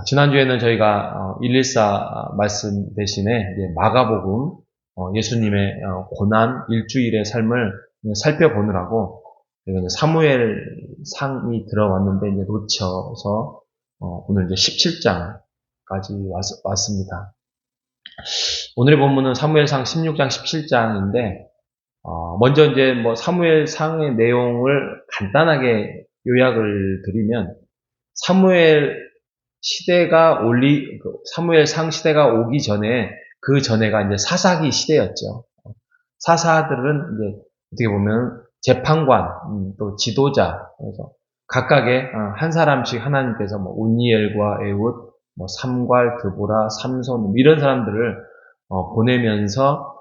지난주에는 저희가 114 말씀 대신에 이제 마가복음 예수님의 고난 일주일의 삶을 살펴보느라고 사무엘 상이 들어왔는데 이제 놓쳐서 오늘 이제 17장까지 왔습니다. 오늘의 본문은 사무엘상 16장 17장인데 먼저 이제 사무엘상의 내용을 간단하게 요약을 드리면 사무엘상 시대가 오기 전에 그 전에가 이제 사사기 시대였죠. 사사들은 이제 어떻게 보면 재판관, 또 지도자, 그래서 각각의 한 사람씩 하나님께서 운니엘과 에훗, 삼괄, 드보라, 삼손 이런 사람들을 보내면서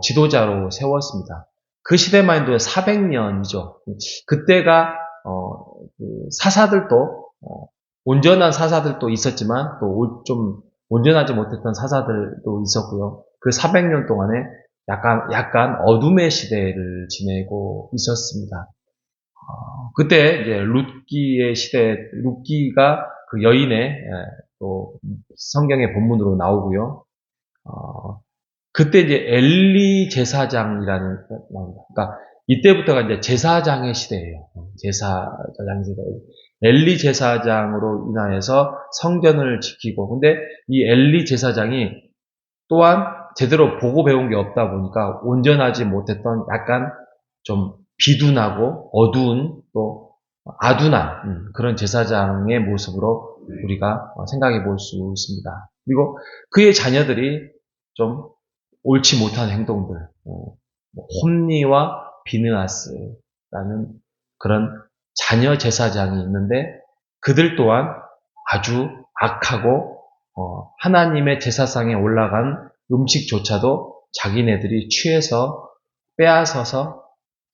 지도자로 세웠습니다. 그 시대만 해도 400년이죠. 그때가 사사들도 온전한 사사들도 있었지만 또 좀 온전하지 못했던 사사들도 있었고요. 그 400년 동안에 약간 어둠의 시대를 지내고 있었습니다. 그때 이제 룻기의 시대, 룻기가 그 여인의 또 성경의 본문으로 나오고요. 그때 이제 엘리 제사장이라는 그러니까 이때부터가 이제 제사장의 시대예요. 제사장의 시대. 엘리 제사장으로 인하여서 성전을 지키고, 근데 이 엘리 제사장이 또한 제대로 보고 배운 게 없다 보니까 온전하지 못했던 약간 좀 비둔하고 어두운 또 아둔한 그런 제사장의 모습으로 우리가 생각해 볼 수 있습니다. 그리고 그의 자녀들이 좀 옳지 못한 행동들, 홈니와 비느하스라는 그런 자녀 제사장이 있는데 그들 또한 아주 악하고 하나님의 제사상에 올라간 음식조차도 자기네들이 취해서 빼앗아서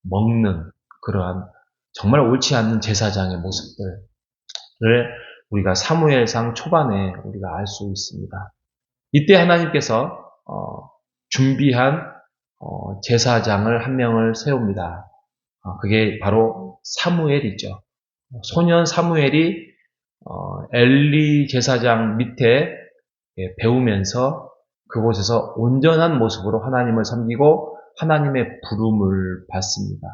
먹는 그러한 정말 옳지 않는 제사장의 모습들을 우리가 사무엘상 초반에 우리가 알 수 있습니다. 이때 하나님께서 준비한 제사장을 한 명을 세웁니다. 그게 바로 사무엘이죠. 소년 사무엘이 엘리 제사장 밑에 배우면서 그곳에서 온전한 모습으로 하나님을 섬기고 하나님의 부름을 받습니다.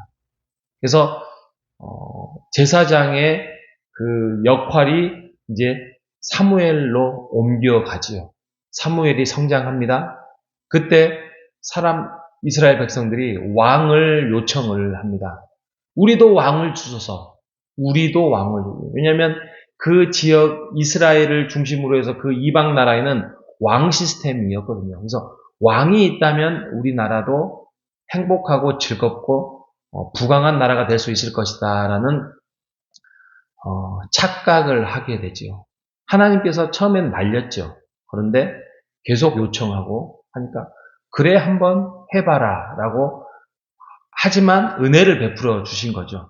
그래서 제사장의 그 역할이 이제 사무엘로 옮겨가지요. 사무엘이 성장합니다. 그때 이스라엘 백성들이 왕을 요청을 합니다. 우리도 왕을 주소서. 우리도 왕을. 왜냐하면 그 지역 이스라엘을 중심으로 해서 그 이방 나라에는 왕 시스템이었거든요. 그래서 왕이 있다면 우리나라도 행복하고 즐겁고 부강한 나라가 될 수 있을 것이다라는 착각을 하게 되지요. 하나님께서 처음엔 말렸죠. 그런데 계속 요청하고 하니까 그래 한번 해봐라 라고 하지만 은혜를 베풀어 주신 거죠.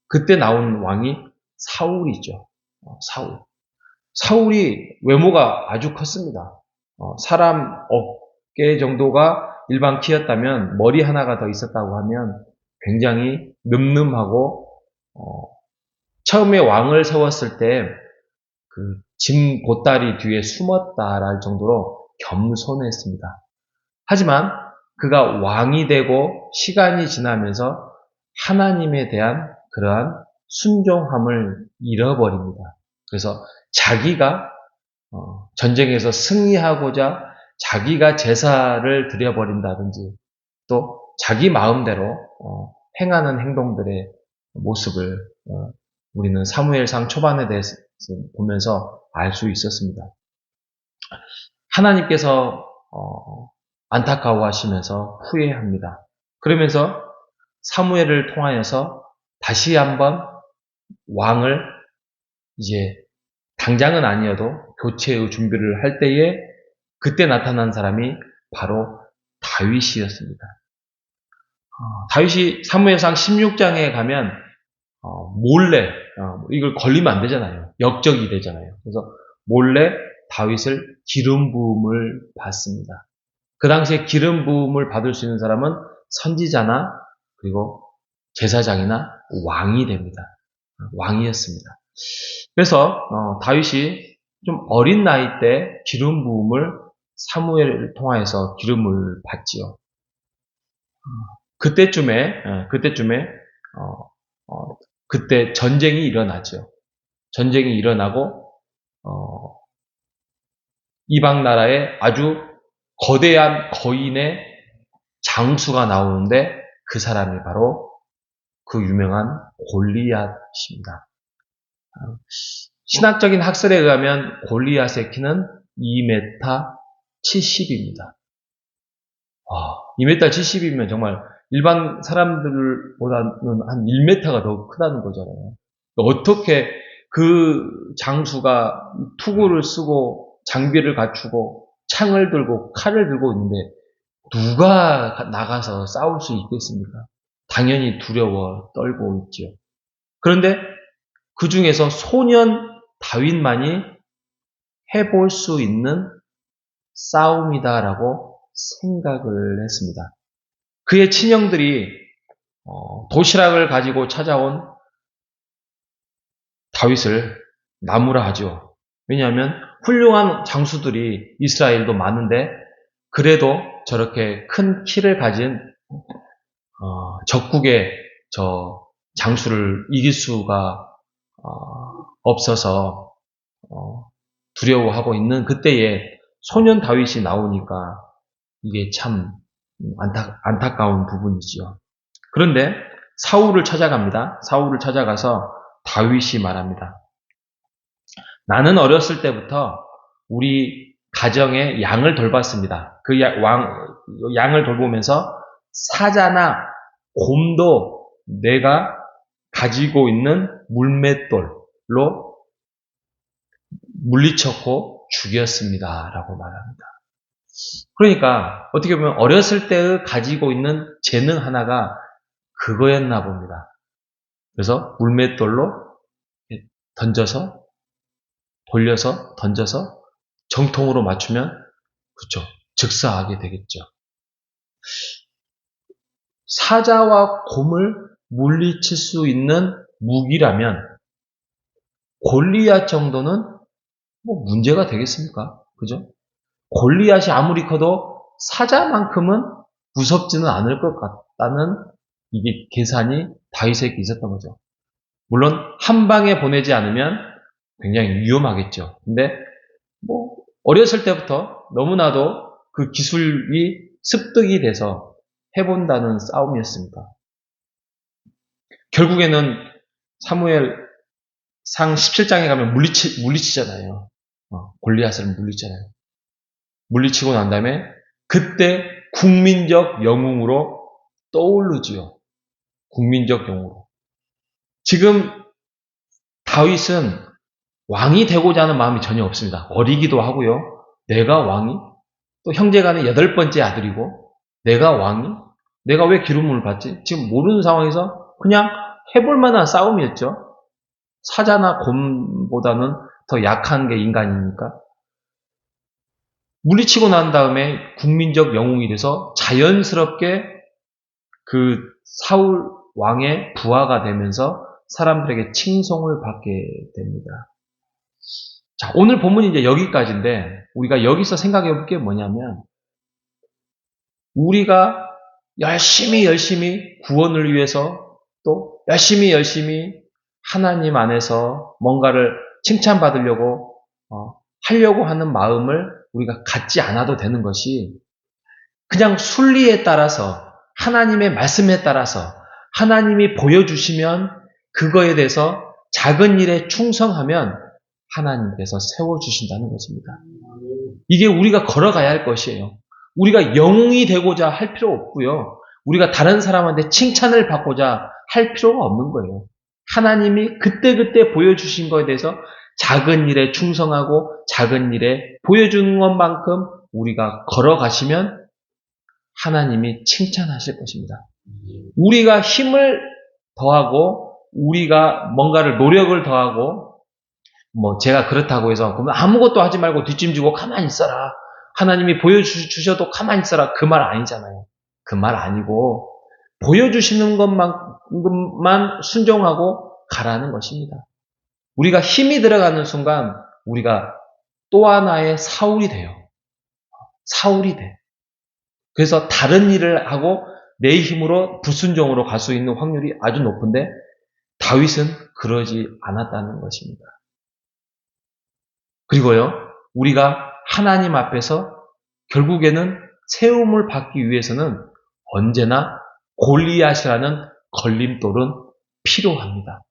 그때 나온 왕이 사울이죠. 사울이 외모가 아주 컸습니다. 사람 어깨 정도가 일반 키였다면 머리 하나가 더 있었다고 하면 굉장히 늠름하고 처음에 왕을 세웠을 때 그 짐 보따리 뒤에 숨었다랄 정도로 겸손했습니다. 하지만 그가 왕이 되고 시간이 지나면서 하나님에 대한 그러한 순종함을 잃어버립니다. 그래서 자기가 전쟁에서 승리하고자 자기가 제사를 드려버린다든지 또 자기 마음대로 행하는 행동들의 모습을 우리는 사무엘상 초반에 대해서 보면서 알 수 있었습니다. 하나님께서 안타까워하시면서 후회합니다. 그러면서 사무엘을 통하여서 다시 한번 왕을 이제 당장은 아니어도 교체의 준비를 할 때에 그때 나타난 사람이 바로 다윗이었습니다. 다윗이 사무엘상 16장에 가면 몰래 이걸 걸리면 안 되잖아요. 역적이 되잖아요. 그래서 몰래 다윗을 기름 부음을 받습니다. 그 당시에 기름 부음을 받을 수 있는 사람은 선지자나 그리고 제사장이나 왕이 됩니다. 왕이었습니다. 그래서 다윗이 좀 어린 나이 때 기름 부음을 사무엘을 통하여서 기름을 받지요. 그때쯤에 그때 전쟁이 일어나죠. 전쟁이 일어나고 이방 나라에 아주 거대한 거인의 장수가 나오는데 그 사람이 바로 그 유명한 골리앗입니다. 신학적인 학설에 의하면 골리앗의 키는 2m 70입니다. 2m 70이면 정말 일반 사람들보다는 한 1m가 더 크다는 거잖아요. 어떻게 그 장수가 투구를 쓰고 장비를 갖추고 창을 들고 칼을 들고 있는데 누가 나가서 싸울 수 있겠습니까? 당연히 두려워 떨고 있죠. 그런데 그 중에서 소년 다윗만이 해볼 수 있는 싸움이다라고 생각을 했습니다. 그의 친형들이 도시락을 가지고 찾아온 다윗을 나무라 하죠. 왜냐하면 훌륭한 장수들이 이스라엘도 많은데 그래도 저렇게 큰 키를 가진 적국의 저 장수를 이길 수가 없어서 두려워하고 있는 그때에 소년 다윗이 나오니까 이게 참 안타까운 부분이지요. 그런데 사울을 찾아갑니다. 사울을 찾아가서 다윗이 말합니다. 나는 어렸을 때부터 우리 가정의 양을 돌봤습니다. 그 양을 돌보면서 사자나 곰도 내가 가지고 있는 물맷돌로 물리쳤고 죽였습니다. 라고 말합니다. 그러니까 어떻게 보면 어렸을 때의 가지고 있는 재능 하나가 그거였나 봅니다. 그래서 물맷돌로 던져서 돌려서 던져서 정통으로 맞추면 그렇죠. 즉사하게 되겠죠. 사자와 곰을 물리칠 수 있는 무기라면 골리앗 정도는 뭐 문제가 되겠습니까? 그죠? 골리앗이 아무리 커도 사자만큼은 무섭지는 않을 것 같다는 이게 계산이 다윗에게 있었던 거죠. 물론 한 방에 보내지 않으면 굉장히 위험하겠죠. 근데 뭐 어렸을 때부터 너무나도 그 기술이 습득이 돼서 해본다는 싸움이었습니다. 결국에는 사무엘 상 17장에 가면 물리치잖아요. 골리앗을 물리치잖아요. 물리치고 난 다음에 그때 국민적 영웅으로 떠오르지요. 국민적 영웅으로. 지금 다윗은 왕이 되고자 하는 마음이 전혀 없습니다. 어리기도 하고요. 내가 왕이? 또 형제간의 8번째 아들이고 내가 왕이? 내가 왜 기름을 받지? 지금 모르는 상황에서 그냥 해볼 만한 싸움이었죠. 사자나 곰보다는 더 약한 게 인간이니까. 물리치고 난 다음에 국민적 영웅이 돼서 자연스럽게 그 사울 왕의 부하가 되면서 사람들에게 칭송을 받게 됩니다. 자, 오늘 본문이 이제 여기까지인데 우리가 여기서 생각해 볼 게 뭐냐면 우리가 열심히 구원을 위해서 또 열심히 하나님 안에서 뭔가를 칭찬받으려고 하려고 하는 마음을 우리가 갖지 않아도 되는 것이 그냥 순리에 따라서 하나님의 말씀에 따라서 하나님이 보여주시면 그거에 대해서 작은 일에 충성하면 하나님께서 세워주신다는 것입니다. 이게 우리가 걸어가야 할 것이에요. 우리가 영웅이 되고자 할 필요 없고요. 우리가 다른 사람한테 칭찬을 받고자 할 필요가 없는 거예요. 하나님이 그때그때 보여주신 것에 대해서 작은 일에 충성하고 작은 일에 보여주는 것만큼 우리가 걸어가시면 하나님이 칭찬하실 것입니다. 우리가 힘을 더하고 우리가 뭔가를 노력을 더하고 제가 그렇다고 해서 그러면 아무것도 하지 말고 뒷짐지고 가만히 있어라. 하나님이 보여주셔도 가만히 있어라. 그 말 아니잖아요. 그 말 아니고 보여주시는 것만큼만 순종하고 가라는 것입니다. 우리가 힘이 들어가는 순간 우리가 또 하나의 사울이 돼요. 사울이 돼. 그래서 다른 일을 하고 내 힘으로 불순종으로 갈 수 있는 확률이 아주 높은데 다윗은 그러지 않았다는 것입니다. 그리고요, 우리가 하나님 앞에서 결국에는 세움을 받기 위해서는 언제나 골리앗이라는 걸림돌은 필요합니다.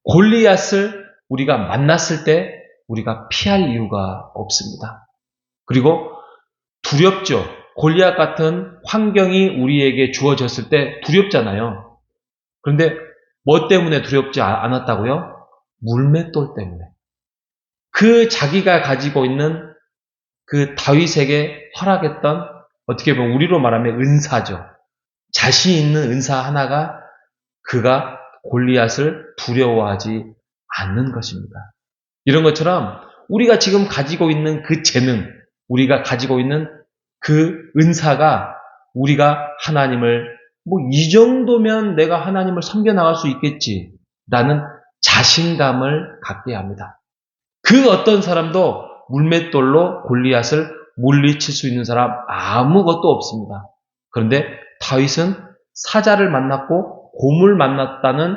골리앗을 우리가 만났을 때 우리가 피할 이유가 없습니다. 그리고 두렵죠. 골리앗 같은 환경이 우리에게 주어졌을 때 두렵잖아요. 그런데 뭐 때문에 두렵지 않았다고요? 물맷돌 때문에. 그 자기가 가지고 있는 그 다윗에게 허락했던 어떻게 보면 우리로 말하면 은사죠. 자신 있는 은사 하나가 그가 골리앗을 두려워하지 않는 것입니다. 이런 것처럼 우리가 지금 가지고 있는 그 재능, 우리가 가지고 있는 그 은사가 우리가 하나님을 이 정도면 내가 하나님을 섬겨나갈 수 있겠지라는 자신감을 갖게 합니다. 그 어떤 사람도 물맷돌로 골리앗을 물리칠 수 있는 사람 아무것도 없습니다. 그런데 다윗은 사자를 만났고 곰을 만났다는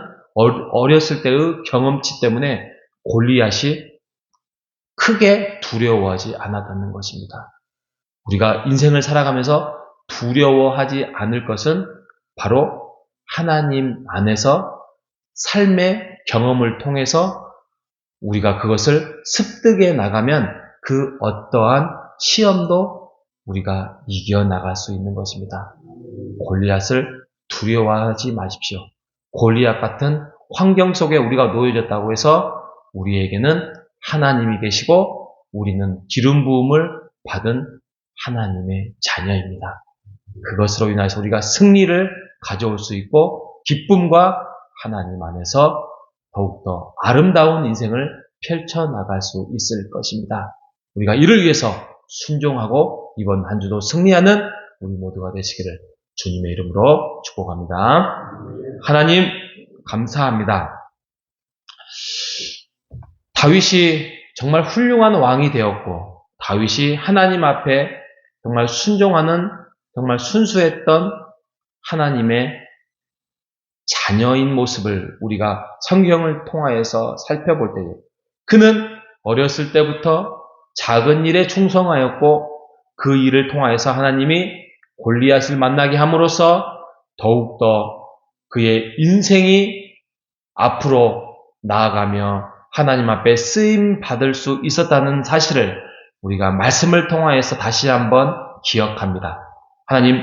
어렸을 때의 경험치 때문에 골리앗이 크게 두려워하지 않았다는 것입니다. 우리가 인생을 살아가면서 두려워하지 않을 것은 바로 하나님 안에서 삶의 경험을 통해서 우리가 그것을 습득해 나가면 그 어떠한 시험도 우리가 이겨나갈 수 있는 것입니다. 골리앗을 두려워하지 마십시오. 골리앗 같은 환경 속에 우리가 놓여졌다고 해서 우리에게는 하나님이 계시고 우리는 기름 부음을 받은 하나님의 자녀입니다. 그것으로 인해서 우리가 승리를 가져올 수 있고 기쁨과 하나님 안에서 더욱더 아름다운 인생을 펼쳐나갈 수 있을 것입니다. 우리가 이를 위해서 순종하고 이번 한 주도 승리하는 우리 모두가 되시기를 주님의 이름으로 축복합니다. 하나님 감사합니다. 다윗이 정말 훌륭한 왕이 되었고 다윗이 하나님 앞에 정말 순종하는 정말 순수했던 하나님의 자녀인 모습을 우리가 성경을 통하여서 살펴볼 때에 그는 어렸을 때부터 작은 일에 충성하였고 그 일을 통하여서 하나님이 골리앗을 만나게 함으로써 더욱더 그의 인생이 앞으로 나아가며 하나님 앞에 쓰임 받을 수 있었다는 사실을 우리가 말씀을 통하여서 다시 한번 기억합니다. 하나님,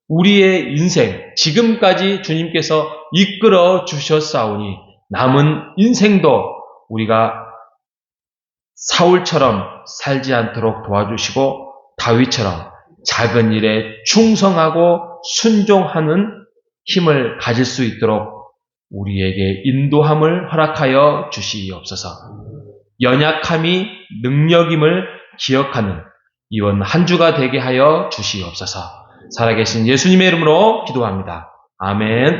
우리의 인생, 지금까지 주님께서 이끌어 주셨사오니 남은 인생도 우리가 사울처럼 살지 않도록 도와주시고 다윗처럼 작은 일에 충성하고 순종하는 힘을 가질 수 있도록 우리에게 인도함을 허락하여 주시옵소서. 연약함이 능력임을 기억하는 이번 한 주가 되게 하여 주시옵소서. 살아계신 예수님의 이름으로 기도합니다. 아멘.